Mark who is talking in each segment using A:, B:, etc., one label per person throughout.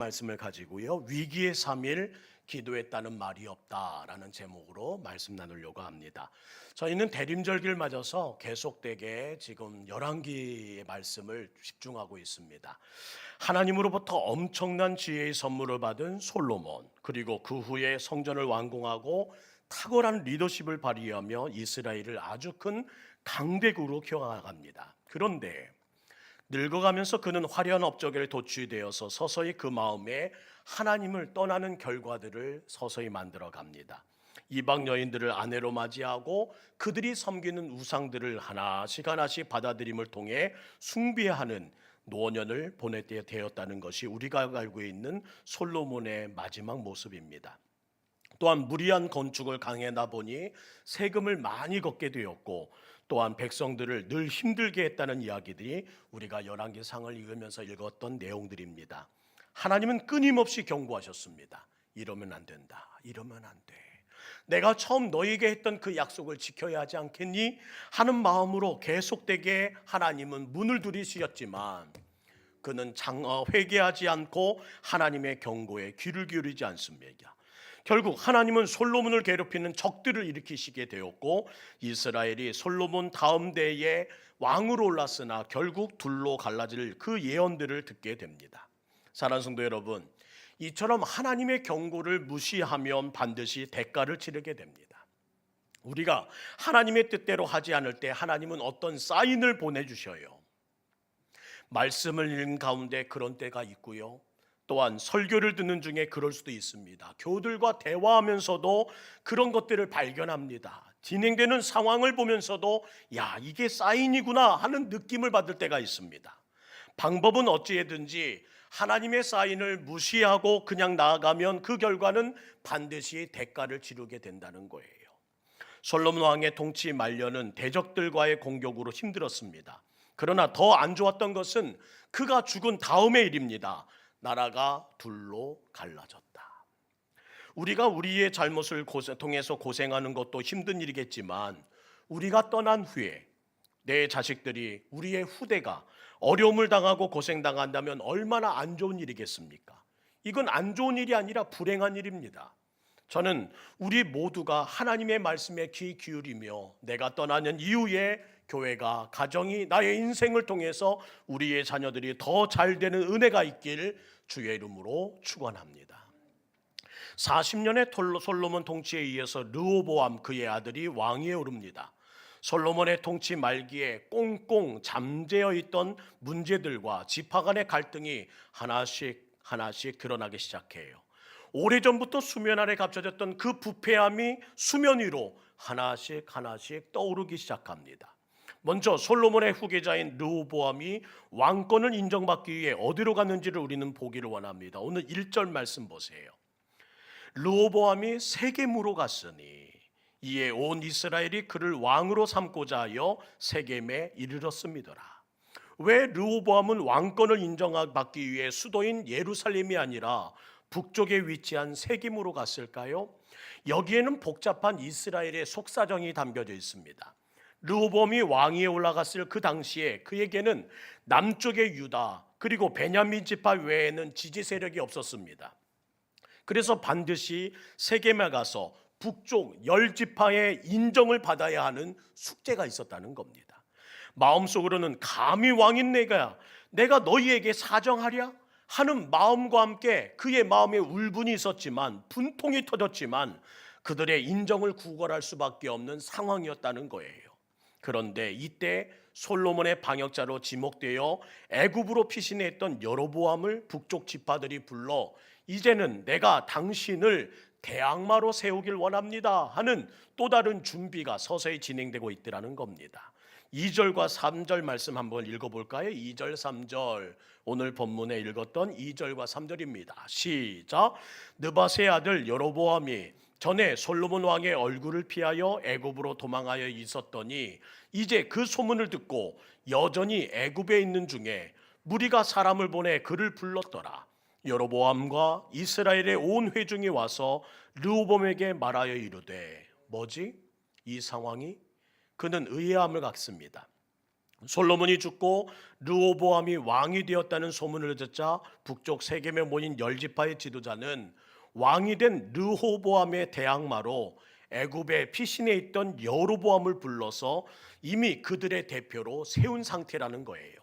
A: 말씀을 가지고요. 위기의 3일 기도했다는 말이 없다라는 제목으로 말씀 나누려고 합니다. 저희는 대림절기를 맞아서 계속되게 지금 열왕기의 말씀을 집중하고 있습니다. 하나님으로부터 엄청난 지혜의 선물을 받은 솔로몬, 그리고 그 후에 성전을 완공하고 탁월한 리더십을 발휘하며 이스라엘을 아주 큰 강대국으로 키워나갑니다. 그런데 늙어가면서 그는 화려한 업적에 도취되어서 서서히 그 마음에 하나님을 떠나는 결과들을 서서히 만들어 갑니다. 이방 여인들을 아내로 맞이하고 그들이 섬기는 우상들을 하나씩 받아들임을 통해 숭배하는 노년을 보내게 되었다는 것이 우리가 알고 있는 솔로몬의 마지막 모습입니다. 또한 무리한 건축을 강행하다 보니 세금을 많이 걷게 되었고, 또한 백성들을 늘 힘들게 했다는 이야기들이 우리가 열왕기상을 읽으면서 읽었던 내용들입니다. 하나님은 끊임없이 경고하셨습니다. 이러면 안 된다. 이러면 안 돼. 내가 처음 너에게 했던 그 약속을 지켜야 하지 않겠니? 하는 마음으로 계속되게 하나님은 문을 두드리셨지만 그는 회개하지 않고 하나님의 경고에 귀를 기울이지 않습니다. 결국 하나님은 솔로몬을 괴롭히는 적들을 일으키시게 되었고, 이스라엘이 솔로몬 다음 대에 왕으로 올랐으나 결국 둘로 갈라질 그 예언들을 듣게 됩니다. 사랑하는 성도 여러분, 이처럼 하나님의 경고를 무시하면 반드시 대가를 치르게 됩니다. 우리가 하나님의 뜻대로 하지 않을 때 하나님은 어떤 사인을 보내주셔요. 말씀을 읽는 가운데 그런 때가 있고요, 또한 설교를 듣는 중에 그럴 수도 있습니다. 교우들과 대화하면서도 그런 것들을 발견합니다. 진행되는 상황을 보면서도 야, 이게 사인이구나 하는 느낌을 받을 때가 있습니다. 방법은 어찌해든지 하나님의 사인을 무시하고 그냥 나아가면 그 결과는 반드시 대가를 치르게 된다는 거예요. 솔로몬 왕의 통치 말년은 대적들과의 공격으로 힘들었습니다. 그러나 더 안 좋았던 것은 그가 죽은 다음의 일입니다. 나라가 둘로 갈라졌다. 우리가 우리의 잘못을 통해서 고생하는 것도 힘든 일이겠지만, 우리가 떠난 후에 내 자식들이, 우리의 후대가 어려움을 당하고 고생당한다면 얼마나 안 좋은 일이겠습니까? 이건 안 좋은 일이 아니라 불행한 일입니다. 저는 우리 모두가 하나님의 말씀에 귀 기울이며 내가 떠나는 이후에 교회가, 가정이, 나의 인생을 통해서 우리의 자녀들이 더 잘 되는 은혜가 있길 주의 이름으로 축원합니다. 40년의 솔로몬 통치에 의해서 르호보암 그의 아들이 왕위에 오릅니다. 솔로몬의 통치 말기에 꽁꽁 잠재어 있던 문제들과 지파 간의 갈등이 하나씩 드러나기 시작해요. 오래전부터 수면 아래 감춰졌던 그 부패함이 수면 위로 하나씩 떠오르기 시작합니다. 먼저 솔로몬의 후계자인 르호보암이 왕권을 인정받기 위해 어디로 갔는지를 우리는 보기를 원합니다. 오늘 1절 말씀 보세요. 르호보암이 세겜으로 갔으니 이에 온 이스라엘이 그를 왕으로 삼고자 하여 세겜에 이르렀음이더라. 왜 르호보암은 왕권을 인정받기 위해 수도인 예루살렘이 아니라 북쪽에 위치한 세겜으로 갔을까요? 여기에는 복잡한 이스라엘의 속사정이 담겨져 있습니다. 르호보암이 왕위에 올라갔을 그 당시에 그에게는 남쪽의 유다 그리고 베냐민 지파 외에는 지지 세력이 없었습니다. 그래서 반드시 세겜에 가서 북쪽 10지파의 인정을 받아야 하는 숙제가 있었다는 겁니다. 마음속으로는 감히 왕인 내가 너희에게 사정하랴 하는 마음과 함께 그의 마음에 울분이 있었지만, 분통이 터졌지만 그들의 인정을 구걸할 수밖에 없는 상황이었다는 거예요. 그런데 이때 솔로몬의 방역자로 지목되어 애굽으로 피신했던 여로보암을 북쪽 지파들이 불러 이제는 내가 당신을 대항마로 세우길 원합니다 하는 또 다른 준비가 서서히 진행되고 있더라는 겁니다. 2절과 3절 말씀 한번 읽어볼까요? 2절 3절, 오늘 본문에 읽었던 2절과 3절입니다. 시작. 느밧의 아들 여로보암이 전에 솔로몬 왕의 얼굴을 피하여 애굽으로 도망하여 있었더니 이제 그 소문을 듣고 여전히 애굽에 있는 중에 무리가 사람을 보내 그를 불렀더라. 여로보암과 이스라엘의 온 회중이 와서 르호보암에게 말하여 이르되, 뭐지? 이 상황이? 그는 의아함을 갖습니다. 솔로몬이 죽고 르호보암이 왕이 되었다는 소문을 듣자 북쪽 세겜에 모인 열지파의 지도자는 왕이 된 르호보암의 대항마로 애굽의 피신에 있던 여로보암을 불러서 이미 그들의 대표로 세운 상태라는 거예요.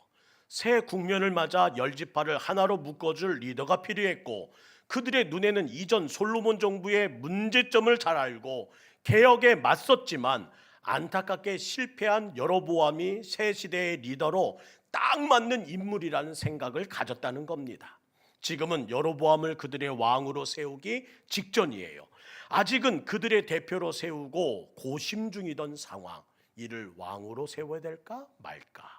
A: 새 국면을 맞아 열지파를 하나로 묶어줄 리더가 필요했고, 그들의 눈에는 이전 솔로몬 정부의 문제점을 잘 알고 개혁에 맞섰지만 안타깝게 실패한 여로보암이 새 시대의 리더로 딱 맞는 인물이라는 생각을 가졌다는 겁니다. 지금은 여로보암을 그들의 왕으로 세우기 직전이에요. 아직은 그들의 대표로 세우고 고심 중이던 상황. 이를 왕으로 세워야 될까 말까?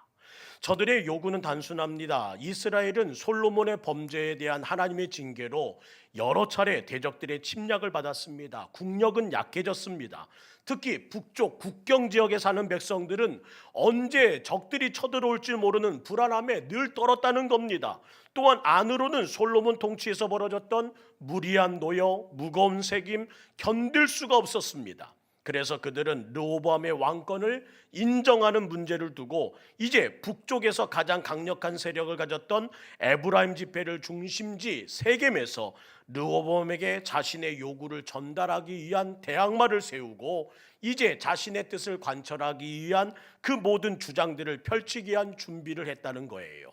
A: 저들의 요구는 단순합니다. 이스라엘은 솔로몬의 범죄에 대한 하나님의 징계로 여러 차례 대적들의 침략을 받았습니다. 국력은 약해졌습니다. 특히 북쪽 국경 지역에 사는 백성들은 언제 적들이 쳐들어올지 모르는 불안함에 늘 떨었다는 겁니다. 또한 안으로는 솔로몬 통치에서 벌어졌던 무리한 노역, 무거운 책임 견딜 수가 없었습니다. 그래서 그들은 르호보암의 왕권을 인정하는 문제를 두고 이제 북쪽에서 가장 강력한 세력을 가졌던 에브라임 지파를 중심지 세겜에서 르호보암에게 자신의 요구를 전달하기 위한 대항마를 세우고 이제 자신의 뜻을 관철하기 위한 그 모든 주장들을 펼치기 위한 준비를 했다는 거예요.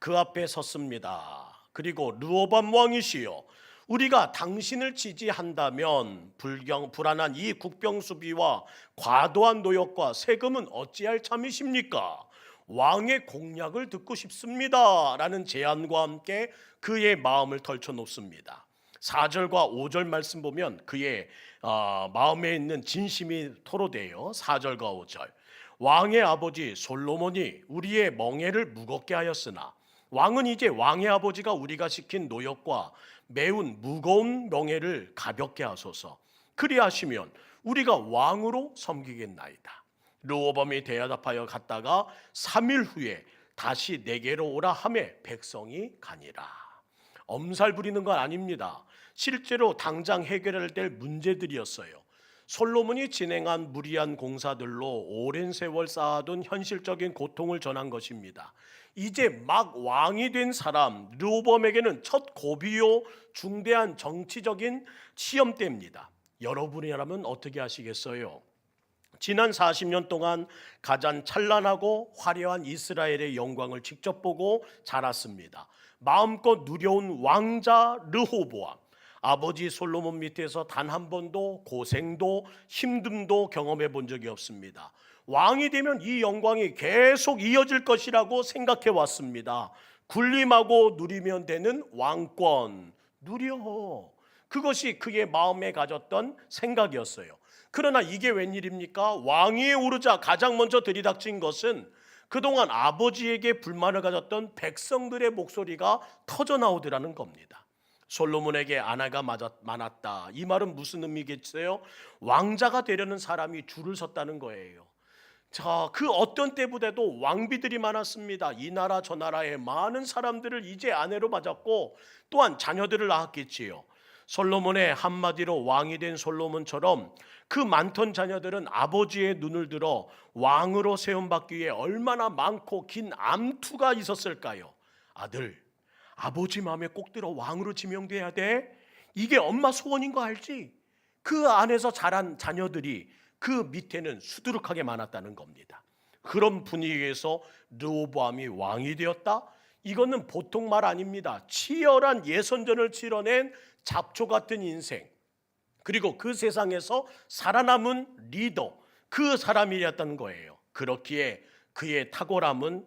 A: 그 앞에 섰습니다. 그리고 르호보암 왕이시여, 우리가 당신을 지지한다면 불안한 이 국병 수비와 과도한 노역과 세금은 어찌할 참이십니까? 왕의 공약을 듣고 싶습니다 라는 제안과 함께 그의 마음을 덜쳐놓습니다. 4절과 5절 말씀 보면 그의 마음에 있는 진심이 토로돼요. 4절과 5절. 왕의 아버지 솔로몬이 우리의 멍에를 무겁게 하였으나 왕은 이제 왕의 아버지가 우리가 시킨 노역과 매운 무거운 멍에를 가볍게 하소서. 그리하시면 우리가 왕으로 섬기겠나이다. 르호보암이 대답하여 갔다가 3일 후에 다시 내게로 오라 하매 백성이 가니라. 엄살 부리는 건 아닙니다. 실제로 당장 해결해야 될 문제들이었어요. 솔로몬이 진행한 무리한 공사들로 오랜 세월 쌓아둔 현실적인 고통을 전한 것입니다. 이제 막 왕이 된 사람 르호보암에게는 첫 고비요 중대한 정치적인 시험 때입니다. 여러분이라면 어떻게 하시겠어요? 지난 40년 동안 가장 찬란하고 화려한 이스라엘의 영광을 직접 보고 자랐습니다. 마음껏 누려온 왕자 르호보암. 아버지 솔로몬 밑에서 단 한 번도 고생도 힘듦도 경험해 본 적이 없습니다. 왕이 되면 이 영광이 계속 이어질 것이라고 생각해 왔습니다. 군림하고 누리면 되는 왕권 누려. 그것이 그의 마음에 가졌던 생각이었어요. 그러나 이게 웬일입니까? 왕위에 오르자 가장 먼저 들이닥친 것은 그동안 아버지에게 불만을 가졌던 백성들의 목소리가 터져 나오더라는 겁니다. 솔로몬에게 아내가 많았다. 이 말은 무슨 의미겠어요? 왕자가 되려는 사람이 줄을 섰다는 거예요. 자, 그 어떤 때보다도 왕비들이 많았습니다. 이 나라 저 나라의 많은 사람들을 이제 아내로 맞았고 또한 자녀들을 낳았겠지요. 솔로몬의 한마디로 왕이 된 솔로몬처럼 그 많던 자녀들은 아버지의 눈을 들어 왕으로 세움받기 위해 얼마나 많고 긴 암투가 있었을까요? 아들, 아버지 마음에 꼭 들어 왕으로 지명돼야 돼. 이게 엄마 소원인 거 알지? 그 안에서 자란 자녀들이 그 밑에는 수두룩하게 많았다는 겁니다. 그런 분위기에서 르호보암이 왕이 되었다? 이거는 보통 말 아닙니다. 치열한 예선전을 치러낸 잡초 같은 인생, 그리고 그 세상에서 살아남은 리더, 그 사람이었다는 거예요. 그렇기에 그의 탁월함은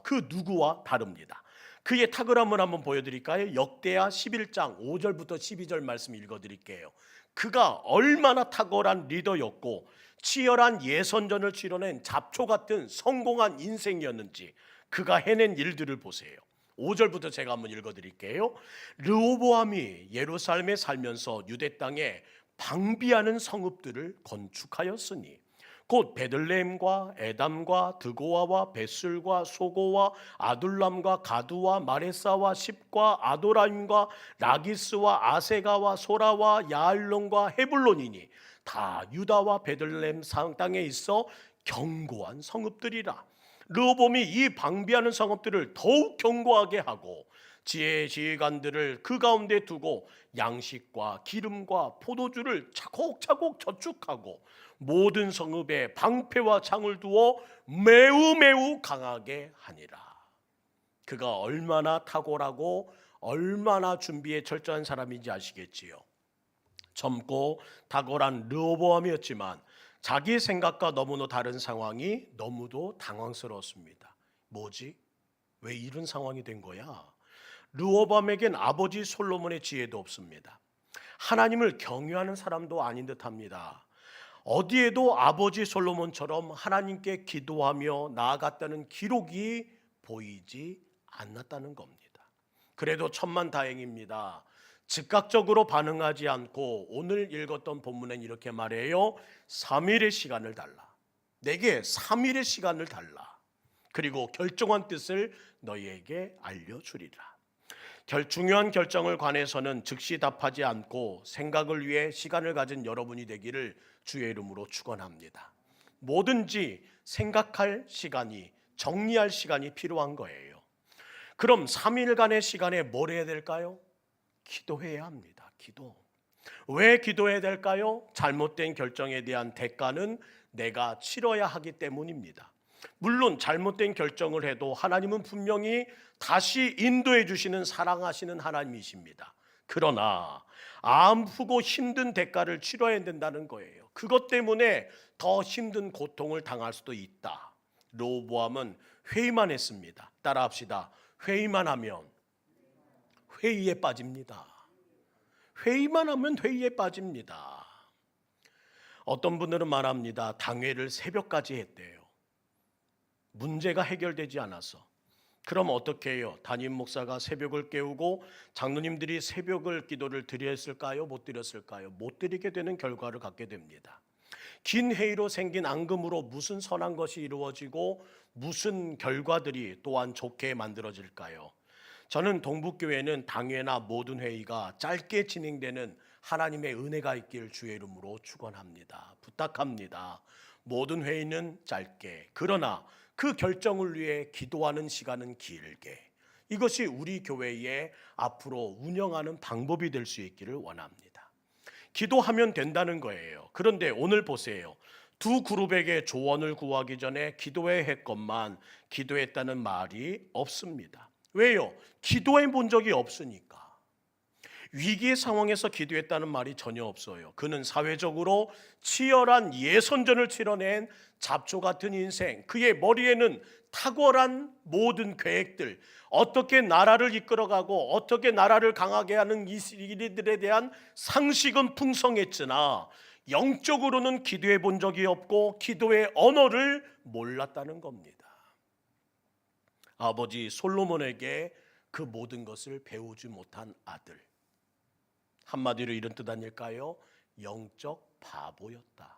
A: 그 누구와 다릅니다. 그의 탁월함을 한번 보여드릴까요? 역대하 11장 5절부터 12절 말씀 읽어드릴게요. 그가 얼마나 탁월한 리더였고 치열한 예선전을 치러낸 잡초 같은 성공한 인생이었는지 그가 해낸 일들을 보세요. 5절부터 제가 한번 읽어드릴게요. 르호보암이 예루살렘에 살면서 유대 땅에 방비하는 성읍들을 건축하였으니 곧 베들레헴과 에담과 드고아와 벳술과 소고와 아둘람과 가두와 마레사와 십과 아도라임과 라기스와 아세가와 소라와 야알론과 헤불론이니 다 유다와 베들레헴 땅에 있어 견고한 성읍들이라. 르호보암이 이 방비하는 성읍들을 더욱 견고하게 하고 지휘관들을 그 가운데 두고 양식과 기름과 포도주를 차곡차곡 저축하고 모든 성읍에 방패와 창을 두어 매우 강하게 하니라. 그가 얼마나 탁월하고 얼마나 준비에 철저한 사람인지 아시겠지요. 젊고 탁월한 르호보암이었지만 자기 생각과 너무나 다른 상황이 너무도 당황스러웠습니다. 뭐지? 왜 이런 상황이 된 거야? 르호보암에겐 아버지 솔로몬의 지혜도 없습니다. 하나님을 경외하는 사람도 아닌 듯합니다. 어디에도 아버지 솔로몬처럼 하나님께 기도하며 나아갔다는 기록이 보이지 않았다는 겁니다. 그래도 천만다행입니다. 즉각적으로 반응하지 않고 오늘 읽었던 본문엔 이렇게 말해요. 3일의 시간을 달라. 내게 3일의 시간을 달라. 그리고 결정한 뜻을 너희에게 알려주리라. 중요한 결정을 관해서는 즉시 답하지 않고 생각을 위해 시간을 가진 여러분이 되기를 주의 이름으로 축원합니다. 뭐든지 생각할 시간이, 정리할 시간이 필요한 거예요. 그럼 3일간의 시간에 뭘 해야 될까요? 기도해야 합니다. 기도. 왜 기도해야 될까요? 잘못된 결정에 대한 대가는 내가 치러야 하기 때문입니다. 물론 잘못된 결정을 해도 하나님은 분명히 다시 인도해 주시는 사랑하시는 하나님이십니다. 그러나 아프고 힘든 대가를 치러야 된다는 거예요. 그것 때문에 더 힘든 고통을 당할 수도 있다. 르호보암은 회의만 했습니다. 따라합시다. 회의만 하면 회의에 빠집니다. 회의만 하면 회의에 빠집니다. 어떤 분들은 말합니다. 당회를 새벽까지 했대요. 문제가 해결되지 않아서. 그럼 어떻게 해요? 담임 목사가 새벽을 깨우고 장로님들이 새벽을 기도를 드렸을까요? 못 드렸을까요? 못 드리게 되는 결과를 갖게 됩니다. 긴 회의로 생긴 앙금으로 무슨 선한 것이 이루어지고 무슨 결과들이 또한 좋게 만들어질까요? 저는 동북교회는 당회나 모든 회의가 짧게 진행되는 하나님의 은혜가 있길 주의 이름으로 축원합니다. 부탁합니다. 모든 회의는 짧게, 그러나 그 결정을 위해 기도하는 시간은 길게. 이것이 우리 교회의 앞으로 운영하는 방법이 될 수 있기를 원합니다. 기도하면 된다는 거예요. 그런데 오늘 보세요. 두 그룹에게 조언을 구하기 전에 기도해야 했건만 기도했다는 말이 없습니다. 왜요? 기도해 본 적이 없으니까. 위기의 상황에서 기도했다는 말이 전혀 없어요. 그는 사회적으로 치열한 예선전을 치러낸 잡초 같은 인생, 그의 머리에는 탁월한 모든 계획들, 어떻게 나라를 이끌어가고 어떻게 나라를 강하게 하는 이들에 대한 상식은 풍성했으나 영적으로는 기도해 본 적이 없고 기도의 언어를 몰랐다는 겁니다. 아버지 솔로몬에게 그 모든 것을 배우지 못한 아들, 한마디로 이런 뜻 아닐까요? 영적 바보였다.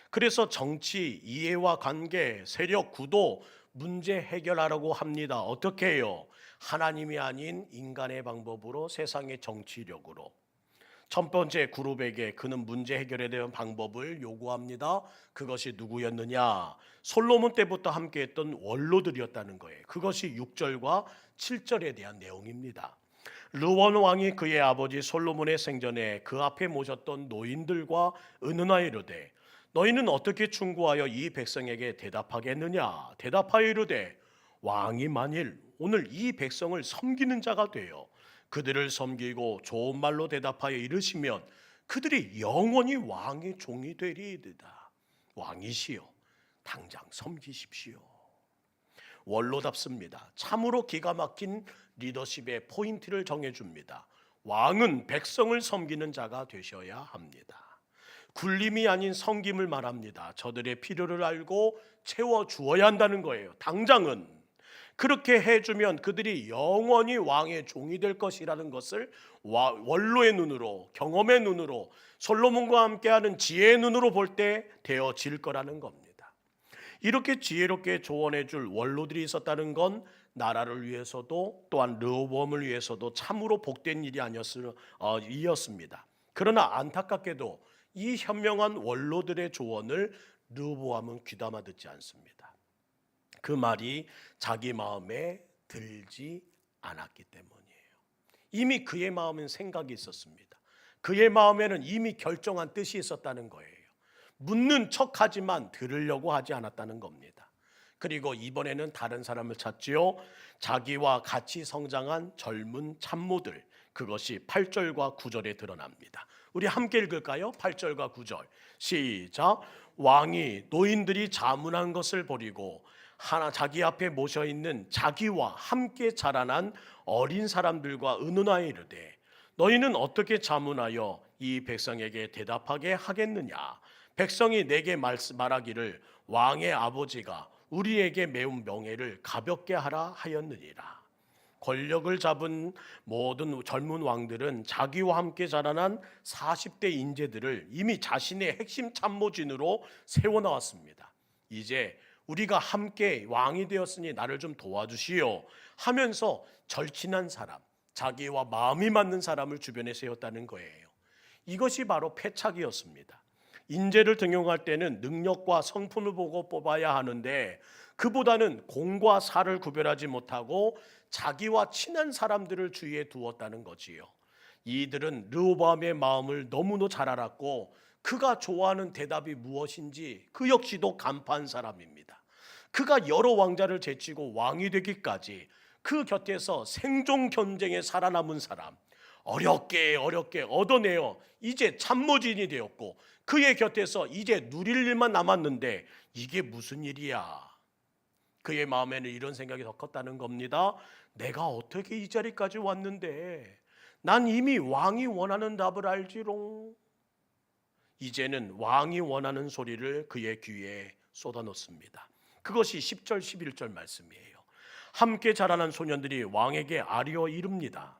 A: 그래서 정치, 이해와 관계, 세력, 구도, 문제 해결하라고 합니다. 어떻게 해요? 하나님이 아닌 인간의 방법으로, 세상의 정치력으로. 첫 번째 그룹에게 그는 문제 해결에 대한 방법을 요구합니다. 그것이 누구였느냐? 솔로몬 때부터 함께했던 원로들이었다는 거예요. 그것이 6절과 7절에 대한 내용입니다. 르원 왕이 그의 아버지 솔로몬의 생전에 그 앞에 모셨던 노인들과 은은하여 이르되 너희는 어떻게 충고하여 이 백성에게 대답하겠느냐? 대답하여 이르되 왕이 만일 오늘 이 백성을 섬기는 자가 되어 그들을 섬기고 좋은 말로 대답하여 이르시면 그들이 영원히 왕의 종이 되리이다. 왕이시여 당장 섬기십시오. 원로답습니다. 참으로 기가 막힌 리더십의 포인트를 정해줍니다. 왕은 백성을 섬기는 자가 되셔야 합니다. 굴림이 아닌 섬김을 말합니다. 저들의 필요를 알고 채워주어야 한다는 거예요. 당장은 그렇게 해주면 그들이 영원히 왕의 종이 될 것이라는 것을 원로의 눈으로, 경험의 눈으로, 솔로몬과 함께하는 지혜의 눈으로 볼 때 되어질 거라는 겁니다. 이렇게 지혜롭게 조언해 줄 원로들이 있었다는 건 나라를 위해서도 또한 르호보암을 위해서도 참으로 복된 일이 이었습니다. 그러나 안타깝게도 이 현명한 원로들의 조언을 르호보암은 귀담아 듣지 않습니다. 그 말이 자기 마음에 들지 않았기 때문이에요. 이미 그의 마음엔 생각이 있었습니다. 그의 마음에는 이미 결정한 뜻이 있었다는 거예요. 묻는 척하지만 들으려고 하지 않았다는 겁니다. 그리고 이번에는 다른 사람을 찾지요. 자기와 같이 성장한 젊은 참모들, 그것이 8절과 9절에 드러납니다. 우리 함께 읽을까요? 8절과 9절 시작. 왕이 노인들이 자문한 것을 버리고 자기 앞에 모셔 있는 자기와 함께 자라난 어린 사람들과 의논하여 이르되 너희는 어떻게 자문하여 이 백성에게 대답하게 하겠느냐? 백성이 내게 말하기를 왕의 아버지가 우리에게 매운 명예를 가볍게 하라 하였느니라. 권력을 잡은 모든 젊은 왕들은 자기와 함께 자라난 40대 인재들을 이미 자신의 핵심 참모진으로 세워놓았습니다. 이제 우리가 함께 왕이 되었으니 나를 좀 도와주시오 하면서 절친한 사람, 자기와 마음이 맞는 사람을 주변에 세웠다는 거예요. 이것이 바로 패착이었습니다. 인재를 등용할 때는 능력과 성품을 보고 뽑아야 하는데 그보다는 공과 사를 구별하지 못하고 자기와 친한 사람들을 주위에 두었다는 거지요. 이들은 르호보암의 마음을 너무도 잘 알았고 그가 좋아하는 대답이 무엇인지 그 역시도 간파한 사람입니다. 그가 여러 왕자를 제치고 왕이 되기까지 그 곁에서 생존 경쟁에 살아남은 사람, 어렵게 얻어내어 이제 참모진이 되었고 그의 곁에서 이제 누릴 일만 남았는데 이게 무슨 일이야? 그의 마음에는 이런 생각이 더 컸다는 겁니다. 내가 어떻게 이 자리까지 왔는데 난 이미 왕이 원하는 답을 알지롱. 이제는 왕이 원하는 소리를 그의 귀에 쏟아놓습니다. 그것이 10절 11절 말씀이에요. 함께 자라난 소년들이 왕에게 아뢰어 이릅니다.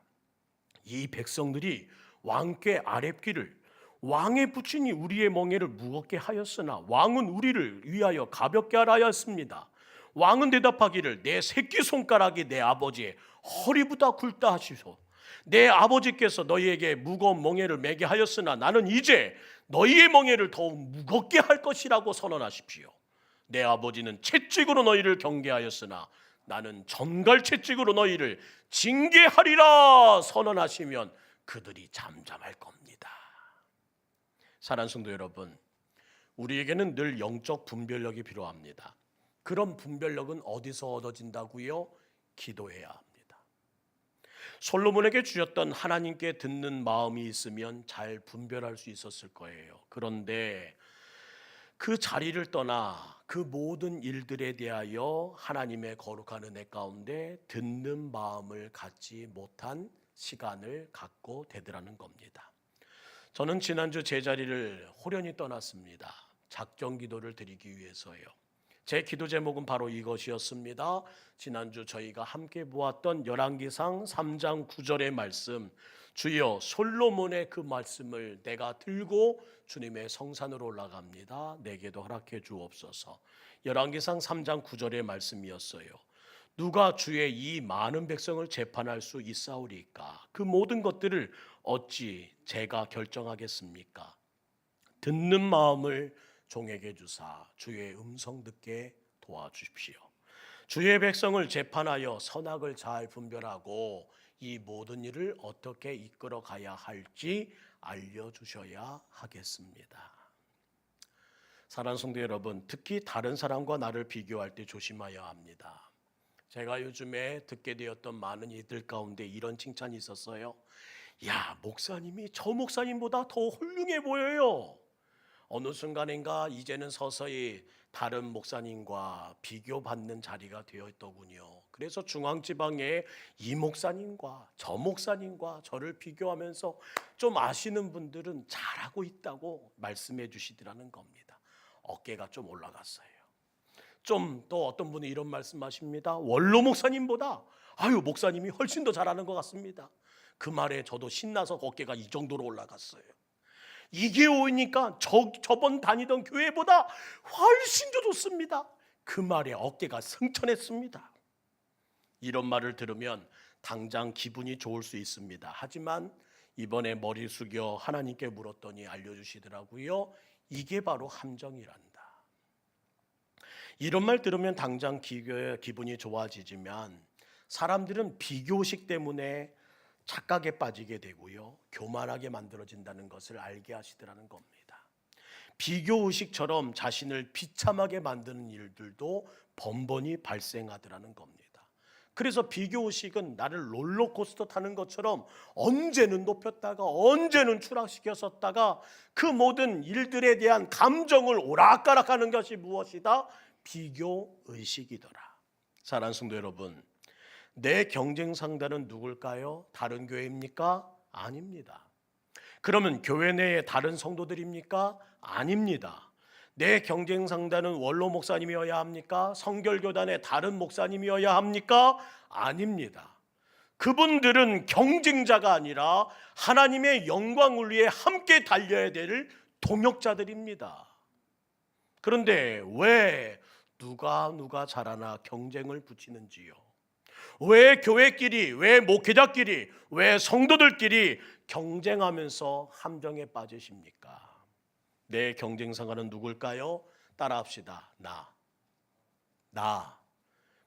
A: 이 백성들이 왕께 아뢰기를 왕의 부친이 우리의 멍에를 무겁게 하였으나 왕은 우리를 위하여 가볍게 하라 하였습니다. 왕은 대답하기를 내 새끼손가락이 내 아버지의 허리보다 굵다 하시소. 내 아버지께서 너희에게 무거운 멍에를 매게 하였으나 나는 이제 너희의 멍에를 더욱 무겁게 할 것이라고 선언하십시오. 내 아버지는 채찍으로 너희를 경계하였으나 나는 전갈 채찍으로 너희를 징계하리라 선언하시면 그들이 잠잠할 겁니다. 사랑하는 성도 여러분, 우리에게는 늘 영적 분별력이 필요합니다. 그런 분별력은 어디서 얻어진다고요? 기도해야 합니다. 솔로몬에게 주셨던 하나님께 듣는 마음이 있으면 잘 분별할 수 있었을 거예요. 그런데 그 자리를 떠나 그 모든 일들에 대하여 하나님의 거룩한 은혜 가운데 듣는 마음을 갖지 못한 시간을 갖고 되더라는 겁니다. 저는 지난주 제자리를 호련히 떠났습니다. 작정 기도를 드리기 위해서요. 제 기도 제목은 바로 이것이었습니다. 지난주 저희가 함께 보았던 열왕기상 3장 9절의 말씀, 주여 솔로몬의 그 말씀을 내가 들고 주님의 성산으로 올라갑니다. 내게도 허락해 주옵소서. 열왕기상 3장 9절의 말씀이었어요. 누가 주의 이 많은 백성을 재판할 수 있사오리까? 그 모든 것들을 어찌 제가 결정하겠습니까? 듣는 마음을 종에게 주사 주의 음성 듣게 도와주십시오. 주의 백성을 재판하여 선악을 잘 분별하고 이 모든 일을 어떻게 이끌어 가야 할지 알려주셔야 하겠습니다. 사랑하는 성도 여러분, 특히 다른 사람과 나를 비교할 때 조심해야 합니다. 제가 요즘에 듣게 되었던 많은 이들 가운데 이런 칭찬이 있었어요. 야, 목사님이 저 목사님보다 더 훌륭해 보여요. 어느 순간인가 이제는 서서히 다른 목사님과 비교받는 자리가 되어 있더군요. 그래서 중앙지방에 이 목사님과 저 목사님과 저를 비교하면서 좀 아시는 분들은 잘하고 있다고 말씀해 주시더라는 겁니다. 어깨가 좀 올라갔어요. 좀 또 어떤 분이 이런 말씀하십니다. 원로 목사님보다 목사님이 훨씬 더 잘하는 것 같습니다. 그 말에 저도 신나서 어깨가 이 정도로 올라갔어요. 이게 오니까 저번 다니던 교회보다 훨씬 더 좋습니다. 그 말에 어깨가 승천했습니다. 이런 말을 들으면 당장 기분이 좋을 수 있습니다. 하지만 이번에 머리 숙여 하나님께 물었더니 알려주시더라고요. 이게 바로 함정이란다. 이런 말 들으면 당장 기분이 좋아지지만 사람들은 비교의식 때문에 착각에 빠지게 되고요, 교만하게 만들어진다는 것을 알게 하시더라는 겁니다. 비교의식처럼 자신을 비참하게 만드는 일들도 번번이 발생하더라는 겁니다. 그래서 비교의식은 나를 롤러코스터 타는 것처럼 언제는 높였다가 언제는 추락시켰었다가 그 모든 일들에 대한 감정을 오락가락하는 것이 무엇이다? 비교의식이더라. 사랑하는 성도 여러분, 내 경쟁 상대는 누굴까요? 다른 교회입니까? 아닙니다. 그러면 교회 내에 다른 성도들입니까? 아닙니다. 내 경쟁 상대는 원로 목사님이어야 합니까? 성결교단의 다른 목사님이어야 합니까? 아닙니다. 그분들은 경쟁자가 아니라 하나님의 영광을 위해 함께 달려야 될 동역자들입니다. 그런데 왜 누가 잘하나 경쟁을 붙이는지요? 왜 교회끼리, 왜 목회자끼리, 왜 성도들끼리 경쟁하면서 함정에 빠지십니까? 내 경쟁상사는 누굴까요? 따라합시다. 나.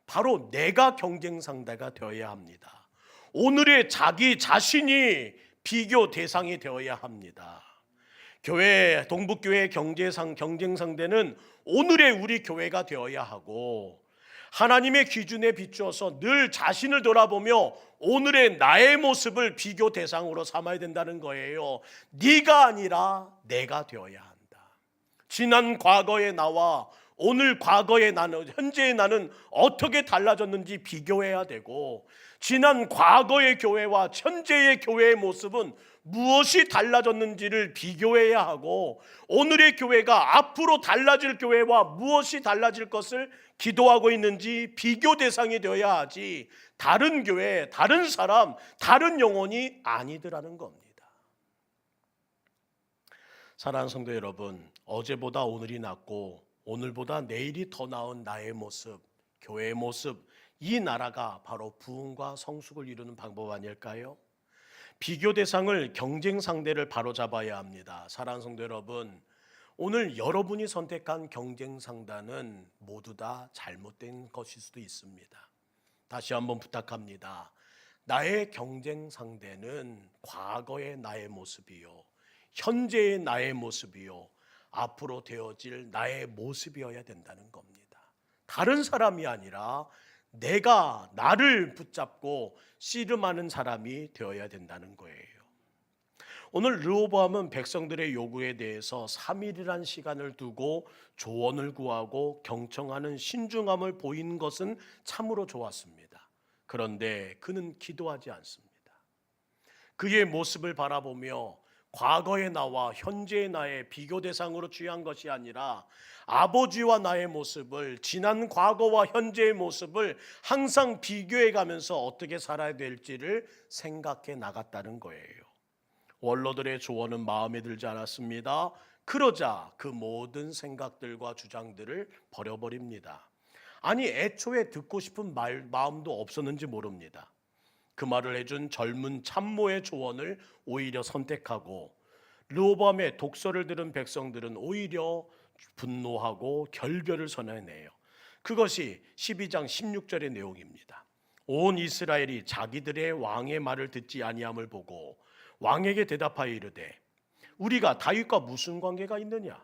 A: 바로 내가 경쟁 상대가 되어야 합니다. 오늘의 자기 자신이 비교 대상이 되어야 합니다. 교회, 동북교회 경쟁 상대는 오늘의 우리 교회가 되어야 하고, 하나님의 기준에 비추어서 늘 자신을 돌아보며 오늘의 나의 모습을 비교 대상으로 삼아야 된다는 거예요. 네가 아니라 내가 되어야 한다. 지난 과거의 나와 오늘 과거의 나는, 현재의 나는 어떻게 달라졌는지 비교해야 되고, 지난 과거의 교회와 현재의 교회의 모습은 무엇이 달라졌는지를 비교해야 하고, 오늘의 교회가 앞으로 달라질 교회와 무엇이 달라질 것을 기도하고 있는지 비교 대상이 되어야 하지, 다른 교회, 다른 사람, 다른 영혼이 아니더라는 겁니다. 사랑하는 성도 여러분, 어제보다 오늘이 낫고 오늘보다 내일이 더 나은 나의 모습, 교회의 모습, 이 나라가 바로 부흥과 성숙을 이루는 방법 아닐까요? 비교 대상을, 경쟁 상대를 바로잡아야 합니다. 사랑하는 성도 여러분, 오늘 여러분이 선택한 경쟁 상대는 모두 다 잘못된 것일 수도 있습니다. 다시 한번 부탁합니다. 나의 경쟁 상대는 과거의 나의 모습이요, 현재의 나의 모습이요, 앞으로 되어질 나의 모습이어야 된다는 겁니다. 다른 사람이 아니라 내가 나를 붙잡고 씨름하는 사람이 되어야 된다는 거예요. 오늘 르호보암은 백성들의 요구에 대해서 3일이란 시간을 두고 조언을 구하고 경청하는 신중함을 보인 것은 참으로 좋았습니다. 그런데 그는 기도하지 않습니다. 그의 모습을 바라보며 과거의 나와 현재의 나의 비교 대상으로 취한 것이 아니라 아버지와 나의 모습을, 지난 과거와 현재의 모습을 항상 비교해 가면서 어떻게 살아야 될지를 생각해 나갔다는 거예요. 원로들의 조언은 마음에 들지 않았습니다. 그러자 그 모든 생각들과 주장들을 버려버립니다. 아니, 애초에 듣고 싶은 마음도 없었는지 모릅니다. 그 말을 해준 젊은 참모의 조언을 오히려 선택하고, 르호보암의 독서를 들은 백성들은 오히려 분노하고 결별을 선언해요. 그것이 12장 16절의 내용입니다. 온 이스라엘이 자기들의 왕의 말을 듣지 아니함을 보고 왕에게 대답하여 이르되, 우리가 다윗과 무슨 관계가 있느냐?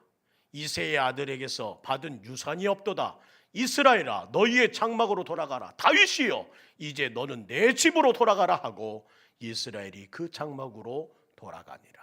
A: 이새의 아들에게서 받은 유산이 없도다. 이스라엘아, 너희의 장막으로 돌아가라. 다윗이여, 이제 너는 내 집으로 돌아가라 하고 이스라엘이 그 장막으로 돌아가니라.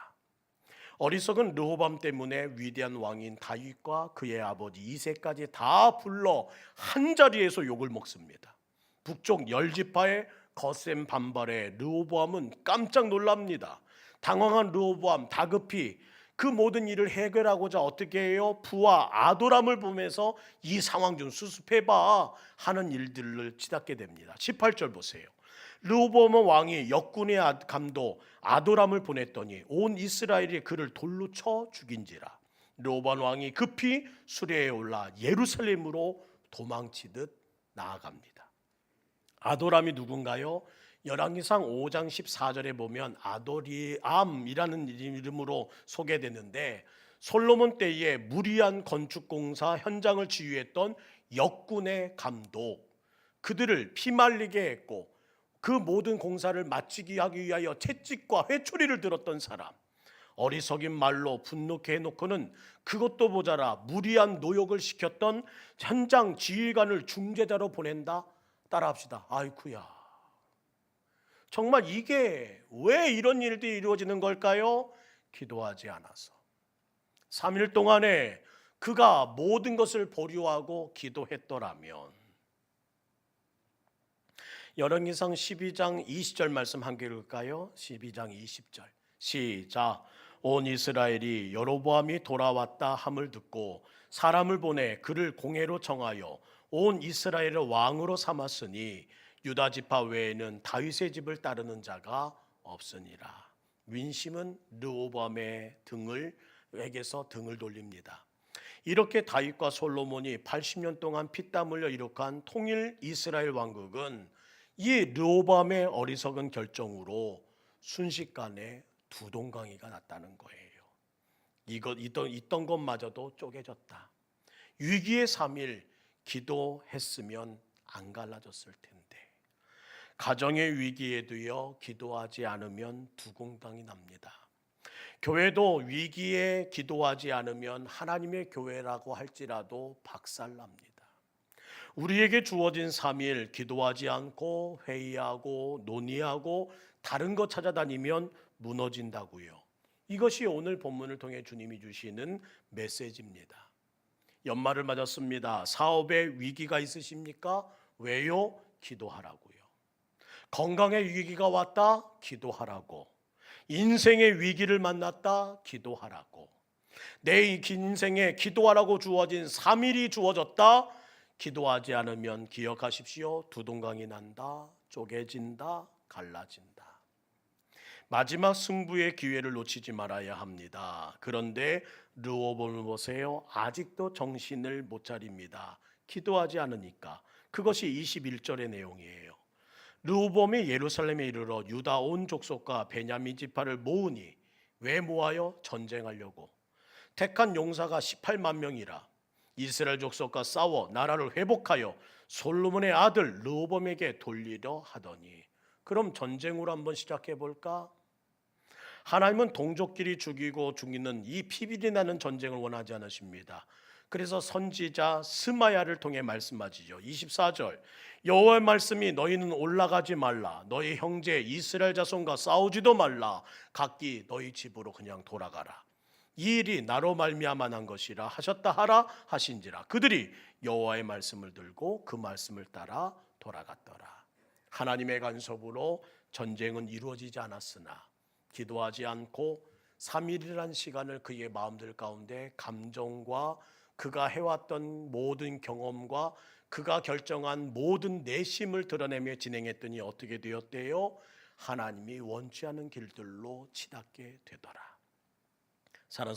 A: 어리석은 르호보암 때문에 위대한 왕인 다윗과 그의 아버지 이새까지 다 불러 한 자리에서 욕을 먹습니다. 북쪽 10지파의 거센 반발에 르호보암은 깜짝 놀랍니다. 당황한 르호보암 다급히 그 모든 일을 해결하고자 어떻게 해요? 부하 아도람을 보면서 이 상황 좀 수습해봐 하는 일들을 치닫게 됩니다. 18절 보세요. 르호보암 왕이 역군의 감독 아도람을 보냈더니 온 이스라엘이 그를 돌로 쳐 죽인지라. 르호보암 왕이 급히 수레에 올라 예루살렘으로 도망치듯 나아갑니다. 아도람이 누군가요? 열왕기상 5장 14절에 보면 아도리암이라는 이름으로 소개되는데, 솔로몬 때에 무리한 건축공사 현장을 지휘했던 역군의 감독, 그들을 피말리게 했고 그 모든 공사를 마치게 하기 위하여 채찍과 회초리를 들었던 사람, 어리석인 말로 분노케 해놓고는 그것도 모자라 무리한 노역을 시켰던 현장 지휘관을 중재자로 보낸다. 따라합시다. 아이쿠야, 정말 이게 왜 이런 일들이 이루어지는 걸까요? 기도하지 않아서. 3일 동안에 그가 모든 것을 보류하고 기도했더라면. 열왕기상 12장 20절 말씀 한 개 읽을까요? 12장 20절 시작. 온 이스라엘이 여로보암이 돌아왔다 함을 듣고 사람을 보내 그를 공회로 정하여 온 이스라엘을 왕으로 삼았으니 유다 지파 외에는 다윗의 집을 따르는 자가 없으니라. 민심은 르호보암의 에게서 등을 돌립니다. 이렇게 다윗과 솔로몬이 80년 동안 피땀 흘려 이룩한 통일 이스라엘 왕국은 이 르호보암의 어리석은 결정으로 순식간에 두 동강이가 났다는 거예요. 있던 것마저도 쪼개졌다. 위기의 3일 기도했으면 안 갈라졌을 텐데, 가정의 위기에도요 기도하지 않으면 두 공당이 납니다. 교회도 위기에 기도하지 않으면 하나님의 교회라고 할지라도 박살납니다. 우리에게 주어진 3일 기도하지 않고 회의하고 논의하고 다른 거 찾아다니면 무너진다고요. 이것이 오늘 본문을 통해 주님이 주시는 메시지입니다. 연말을 맞았습니다. 사업에 위기가 있으십니까? 왜요? 기도하라고요. 건강의 위기가 왔다? 기도하라고. 인생의 위기를 만났다? 기도하라고. 내 인생에 기도하라고 주어진 3일이 주어졌다? 기도하지 않으면 기억하십시오. 두 동강이 난다, 쪼개진다, 갈라진다. 마지막 승부의 기회를 놓치지 말아야 합니다. 그런데 르호보암을 보세요. 아직도 정신을 못 차립니다. 기도하지 않으니까. 그것이 21절의 내용이에요. 르호보암이 예루살렘에 이르러 유다 온 족속과 베냐민 지파를 모으니, 왜 모아요? 전쟁하려고. 택한 용사가 18만 명이라 이스라엘 족속과 싸워 나라를 회복하여 솔로몬의 아들 르호보암에게 돌리려 하더니. 그럼 전쟁으로 한번 시작해 볼까? 하나님은 동족끼리 죽이고 죽이는 이 피비리 나는 전쟁을 원하지 않으십니다. 그래서 선지자 스마야를 통해 말씀하시죠. 24절 여호와의 말씀이 너희는 올라가지 말라. 너희 형제 이스라엘 자손과 싸우지도 말라. 각기 너희 집으로 그냥 돌아가라. 이 일이 나로 말미암아 난 것이라 하셨다 하라 하신지라. 그들이 여호와의 말씀을 들고 그 말씀을 따라 돌아갔더라. 하나님의 간섭으로 전쟁은 이루어지지 않았으나 기도하지 않고 3일이라는 시간을 그의 마음들 가운데 감정과 그가 해왔던 모든 경험과 그가 결정한 모든 내심을 드러내며 진행했더니 어떻게 되었대요? 하나님이 원치 않은 길들로 치닫게 되더라. 사랑하는